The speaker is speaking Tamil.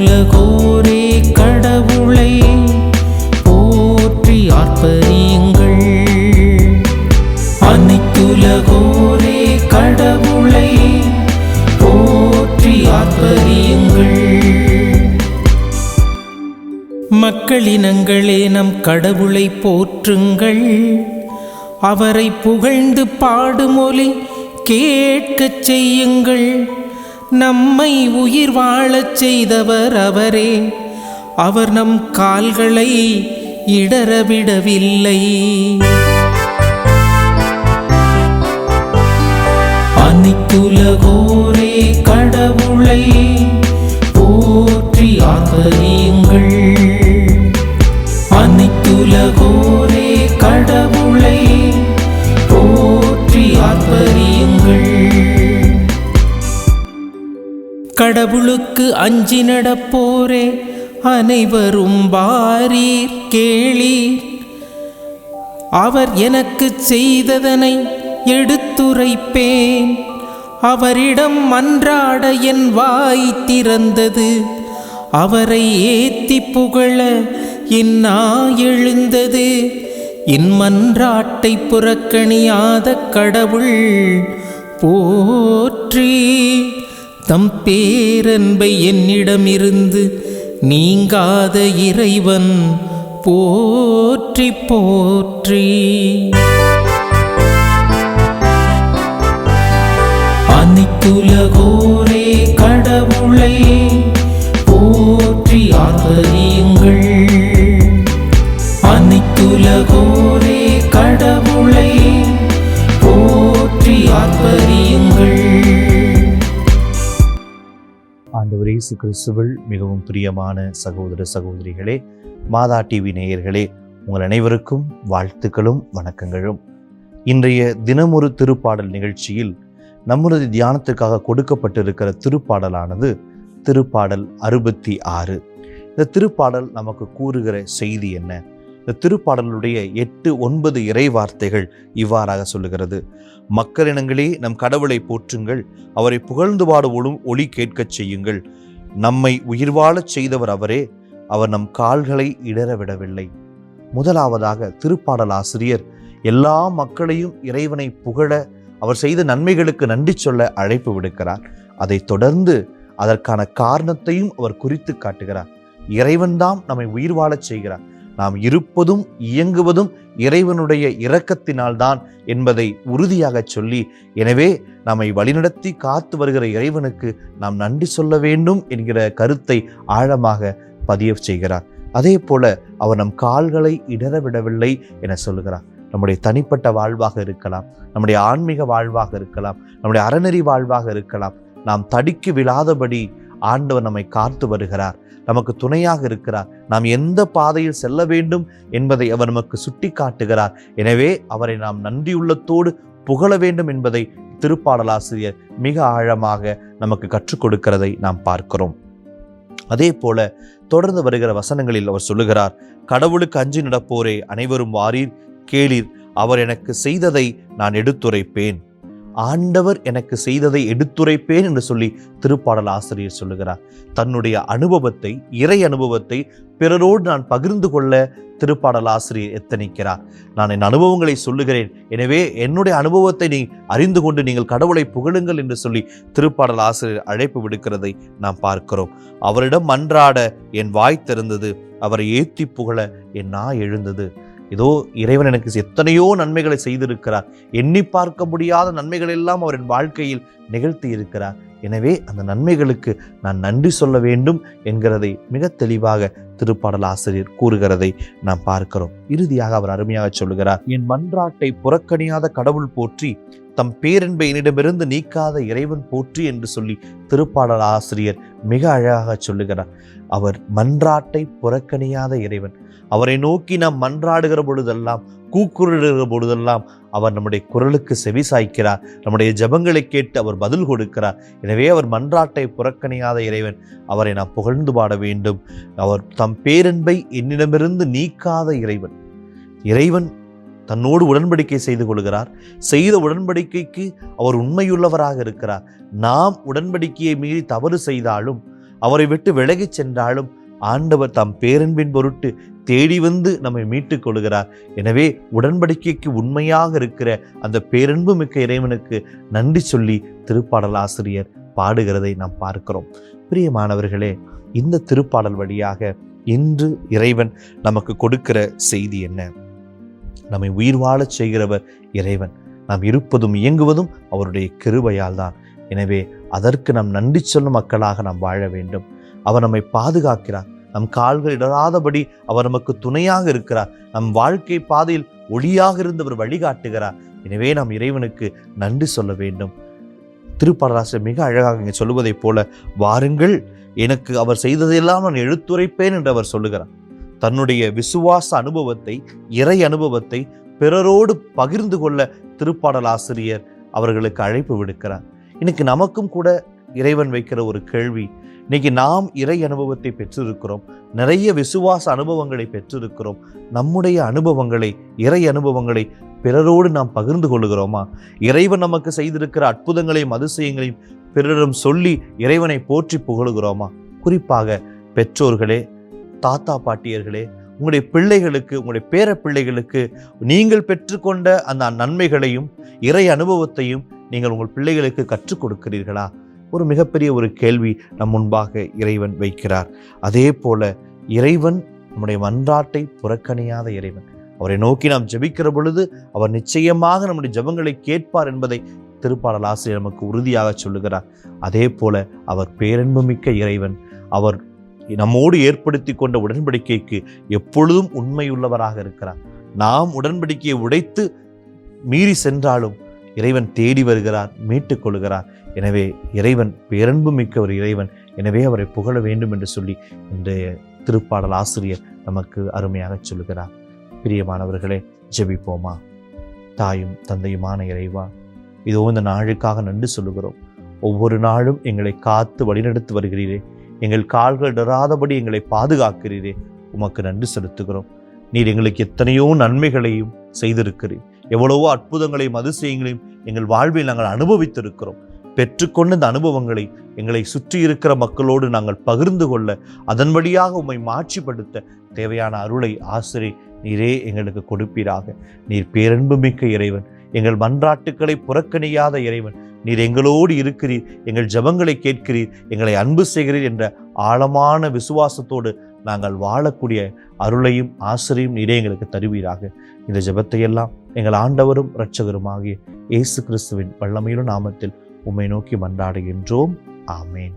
அனைத்துலகோரே கடவுளை போற்றி ஆர்ப்பரியுங்கள். அனைத்துலகோரே கடவுளை போற்றி ஆர்ப்பரியுங்கள். மக்களினங்களே நம் கடவுளை போற்றுங்கள். அவரை புகழ்ந்து பாடுமொழி கேட்கச் செய்யுங்கள். நம்மை உயிர் வாழச் செய்தவர் அவரே. அவர் நம் கால்களை இடரவிடவில்லை. அனைத்துலகோரே கடவுளை போற்றி ஆர்ப்பரியுங்கள். அனைத்துலகோரே கடவுளை போற்றி ஆர்ப்பரியுங்கள். கடவுளுக்கு அஞ்சி நடப்போரே அனைவரும் வாரீர் கேளீர். அவர் எனக்கு செய்ததனை எடுத்துரைப்பேன். அவரிடம் மன்றாட என் வாய் திறந்தது. அவரை ஏத்தி புகழ என் நாய் எழுந்தது. என் மன்றாட்டை புறக்கணியாத கடவுள் போற்றி. தம் பேரன்பை என்னிடமிருந்து நீங்காத இறைவன் போற்றி போற்றி. அனைத்துலகோரே கடவுளை போற்றி ஆர்ப்பரியுங்கள். அனைத்துலகோரே கடவுளை போற்றி ஆர்ப்பரியுங்கள். ஆண்டவர் இயேசு கிறிஸ்துவில் மிகவும் பிரியமான சகோதர சகோதரிகளே, மாதா டிவி நேயர்களே, உங்கள் அனைவருக்கும் வாழ்த்துக்களும் வணக்கங்களும். இன்றைய தினமொரு திருப்பாடல் நிகழ்ச்சியில் நம்முடைய தியானத்திற்காக கொடுக்கப்பட்டிருக்கிற திருப்பாடலானது திருப்பாடல் 66. இந்த திருப்பாடல் நமக்கு கூறுகிற செய்தி என்ன? இந்த திருப்பாடலுடைய 8-9 இறை வார்த்தைகள் இவ்வாறாக சொல்லுகிறது. மக்களினங்களே நம் கடவுளை போற்றுங்கள். அவரை புகழ்ந்து பாடுவோடும் ஒளி கேட்கச் செய்யுங்கள். நம்மை உயிர் வாழச் செய்தவர் அவரே. அவர் நம் கால்களை இடர விடவில்லை. முதலாவதாக திருப்பாடல் ஆசிரியர் எல்லா மக்களையும் இறைவனை புகழ, அவர் செய்த நன்மைகளுக்கு நன்றி சொல்ல அழைப்பு விடுக்கிறார். அதை தொடர்ந்து அதற்கான காரணத்தையும் அவர் குறித்து காட்டுகிறார். இறைவன்தான் நம்மை உயிர் வாழச் செய்கிறார். நாம் இருப்பதும் இயங்குவதும் இறைவனுடைய இரக்கத்தினால்தான் என்பதை உறுதியாக சொல்லி, எனவே நம்மை வழிநடத்தி காத்து வருகிற இறைவனுக்கு நாம் நன்றி சொல்ல வேண்டும் என்கிற கருத்தை ஆழமாக பதிய செய்கிறார். அதே போல அவர் நம் கால்களை இடரவிடவில்லை என சொல்லுகிறார். நம்முடைய தனிப்பட்ட வாழ்வாக இருக்கலாம், நம்முடைய ஆன்மீக வாழ்வாக இருக்கலாம், நம்முடைய அறநெறி வாழ்வாக இருக்கலாம், நாம் தடிக்கு விழாதபடி ஆண்டவர் நம்மை காத்து வருகிறார், நமக்கு துணையாக இருக்கிறார். நாம் எந்த பாதையில் செல்ல வேண்டும் என்பதை அவர் நமக்கு சுட்டி காட்டுகிறார். எனவே அவரை நாம் நன்றியுள்ளத்தோடு புகழ வேண்டும் என்பதை திருப்பாடலாசிரியர் மிக ஆழமாக நமக்கு கற்றுக் கொடுக்கிறதை நாம் பார்க்கிறோம். அதே போல தொடர்ந்து வருகிற வசனங்களில் அவர் சொல்லுகிறார், கடவுளுக்கு அஞ்சி நடப்போரே அனைவரும் வாரீர் கேளீர். அவர் எனக்கு செய்ததை நான் எடுத்துரைப்பேன். ஆண்டவர் எனக்கு செய்ததை எடுத்துரைப்பேன் என்று சொல்லி திருப்பாடல் ஆசிரியர் சொல்லுகிறார். தன்னுடைய அனுபவத்தை, இறை அனுபவத்தை பிறரோடு நான் பகிர்ந்து கொள்ள திருப்பாடல் ஆசிரியர் எத்தனிக்கிறார். நான் என் அனுபவங்களை சொல்லுகிறேன், எனவே என்னுடைய அனுபவத்தை நீ அறிந்து கொண்டு நீங்கள் கடவுளை புகழுங்கள் என்று சொல்லி திருப்பாடல் ஆசிரியர் அழைப்பு விடுக்கிறதை நாம் பார்க்கிறோம். அவரிடம் மன்றாட என் வாய் திறந்தது. அவரை ஏத்தி புகழ என் நாய் எழுந்தது. இதோ இறைவன் எனக்கு எத்தனையோ நன்மைகளை செய்திருக்கிறார். எண்ணி பார்க்க முடியாத நன்மைகள் எல்லாம் அவரின் வாழ்க்கையில் நிகழ்த்தி இருக்கிறார். எனவே அந்த நன்மைகளுக்கு நான் நன்றி சொல்ல வேண்டும் என்கிறதை மிக தெளிவாக திருப்பாடல் ஆசிரியர் கூறுகிறதை நாம் பார்க்கிறோம். இறுதியாக அவர் அருமையாக சொல்லுகிறார், என் மன்றாட்டை புறக்கணியாத கடவுள் போற்றி, தம் பேரன்பை என்னிடமிருந்து நீக்காத இறைவன் போற்றி என்று சொல்லி திருப்பாடல் ஆசிரியர் மிக அழகாக சொல்லுகிறார். அவர் மன்றாட்டை புறக்கணியாத இறைவன். அவரை நோக்கி நாம் மன்றாடுகிற பொழுதெல்லாம், கூக்குரலிடுகிற பொழுதெல்லாம் அவர் நம்முடைய குரலுக்கு செவி சாய்க்கிறார். நம்முடைய ஜெபங்களை கேட்டு அவர் பதில் கொடுக்கிறார். எனவே அவர் மன்றாட்டை புறக்கணியாத இறைவன். அவரை நாம் புகழ்ந்து பாட வேண்டும். அவர் தம் பேரன்பை என்னிடமிருந்து நீக்காத இறைவன். இறைவன் தன்னோடு உடன்படிக்கை செய்து கொள்கிறார். செய்த உடன்படிக்கைக்கு அவர் உண்மையுள்ளவராக இருக்கிறார். நாம் உடன்படிக்கையை மீறி தவறு செய்தாலும் அவரை விட்டு விலகிச் சென்றாலும் ஆண்டவர் தம் பேரன்பின் பொருட்டு தேடி வந்து நம்மை மீட்டுக் கொள்கிறார். எனவே உடன்படிக்கைக்கு உண்மையாக இருக்கிற அந்த பேரன்பு மிக்க இறைவனுக்கு நன்றி சொல்லி திருப்பாடல் ஆசிரியர் பாடுகிறதை நாம் பார்க்கிறோம். பிரியமானவர்களே, இந்த திருப்பாடல் வழியாக இன்று இறைவன் நமக்கு கொடுக்கிற செய்தி என்ன? நம்மை உயிர் வாழச் செய்கிறவர் இறைவன். நாம் இருப்பதும் இயங்குவதும் அவருடைய கிருபையால் தான். எனவே அதற்கு நாம் நன்றி சொல்லும் மக்களாக நாம் வாழ வேண்டும். அவர் நம்மை பாதுகாக்கிறார். நம் கால்கள் இடராதபடி அவர் நமக்கு துணையாக இருக்கிறார். நம் வாழ்க்கை பாதையில் ஒளியாக இருந்தவர் வழிகாட்டுகிறார். எனவே நாம் இறைவனுக்கு நன்றி சொல்ல வேண்டும். திருப்பாடலாசிரியர் மிக அழகாக இங்கே சொல்லுவதைப் போல, வாருங்கள், எனக்கு அவர் செய்ததையெல்லாம் நான் எடுத்துரைப்பேன் என்று அவர் சொல்லுகிறார். தன்னுடைய விசுவாச அனுபவத்தை, இறை அனுபவத்தை பிறரோடு பகிர்ந்து கொள்ள திருப்பாடலாசிரியர் அவர்களுக்கு அழைப்பு விடுக்கிறார். இன்னைக்கு நமக்கும் கூட இறைவன் வைக்கிற ஒரு கேள்வி, இன்னைக்கு நாம் இறை அனுபவத்தை பெற்றிருக்கிறோம், நிறைய விசுவாச அனுபவங்களை பெற்றிருக்கிறோம். நம்முடைய அனுபவங்களை, இறை அனுபவங்களை பிறரோடு நாம் பகிர்ந்து கொள்ளுகிறோமா? இறைவன் நமக்கு செய்திருக்கிற அற்புதங்களையும் அதிசயங்களையும் பிறரிடம் சொல்லி இறைவனை போற்றி புகழுகிறோமா? குறிப்பாக பெற்றோர்களே, தாத்தா பாட்டியர்களே, உங்களுடைய பிள்ளைகளுக்கு, உங்களுடைய பேர பிள்ளைகளுக்கு நீங்கள் பெற்றுக்கொண்ட அந்த நன்மைகளையும் இறை அனுபவத்தையும் நீங்கள் உங்கள் பிள்ளைகளுக்கு கற்றுக் கொடுக்கிறீர்களா? ஒரு மிகப்பெரிய ஒரு கேள்வி நம் முன்பாக இறைவன் வைக்கிறார். அதே போல இறைவன் நம்முடைய மன்றாட்டை புறக்கணியாத இறைவன். அவரை நோக்கி நாம் ஜெபிக்கிற பொழுது அவர் நிச்சயமாக நம்முடைய ஜெபங்களை கேட்பார் என்பதை திருப்பாடல் ஆசிரியர் நமக்கு உறுதியாக சொல்லுகிறார். அதே போல அவர் பேரன்பு மிக்க இறைவன். அவர் நம்மோடு ஏற்படுத்தி கொண்ட உடன்படிக்கைக்கு எப்பொழுதும் உண்மையுள்ளவராக இருக்கிறார். நாம் உடன்படிக்கையை உடைத்து மீறி சென்றாலும் இறைவன் தேடி வருகிறார், மீட்டுக் கொள்கிறார். எனவே இறைவன் பேரன்பு மிக்க ஒரு இறைவன். எனவே அவரை புகழ வேண்டும் என்று சொல்லி இன்றைய திருப்பாடல் ஆசிரியர் நமக்கு அருமையாக சொல்லுகிறார். பிரியமானவர்களே, ஜெபிப்போமா. தாயும் தந்தையுமான இறைவா, இதோ இந்த நாளுக்காக நன்றி சொல்லுகிறோம். ஒவ்வொரு நாளும் எங்களை காத்து வழிநடத்தி வருகிறீரே, எங்கள் கால்கள் இடராதபடி எங்களை பாதுகாக்கிறீரே, உமக்கு நன்றி செலுத்துகிறோம். நீர் எங்களுக்கு எத்தனையோ நன்மைகளையும் செய்திருக்கிறீர். எவ்வளவோ அற்புதங்களையும் அதிசயங்களையும் எங்கள் வாழ்வில் நாங்கள் அனுபவித்திருக்கிறோம். பெற்றுக்கொண்ட இந்த அனுபவங்களை எங்களை சுற்றி இருக்கிற மக்களோடு நாங்கள் பகிர்ந்து கொள்ள, அதன் வழியாக உம்மை மாட்சிப்படுத்த தேவையான அருளை ஆசிரியை நீரே எங்களுக்கு கொடுப்பீராக. நீர் பேரன்பு மிக்க இறைவன், எங்கள் மன்றாட்டுக்களை புறக்கணியாத இறைவன். நீர் எங்களோடு இருக்கிறீர், எங்கள் ஜெபங்களை கேட்கிறீர், எங்களை அன்பு செய்கிறீர் என்ற ஆழமான விசுவாசத்தோடு நாங்கள் வாழக்கூடிய அருளையும் ஆசிரியும் நீரே எங்களுக்கு தருவீராக. இந்த ஜெபத்தையெல்லாம் எங்கள் ஆண்டவரும் இரட்சகருமாகிய இயேசு கிறிஸ்துவின் வல்லமையுள்ள நாமத்தில் உம்மை நோக்கி மன்றாடுகின்றோம். ஆமேன்.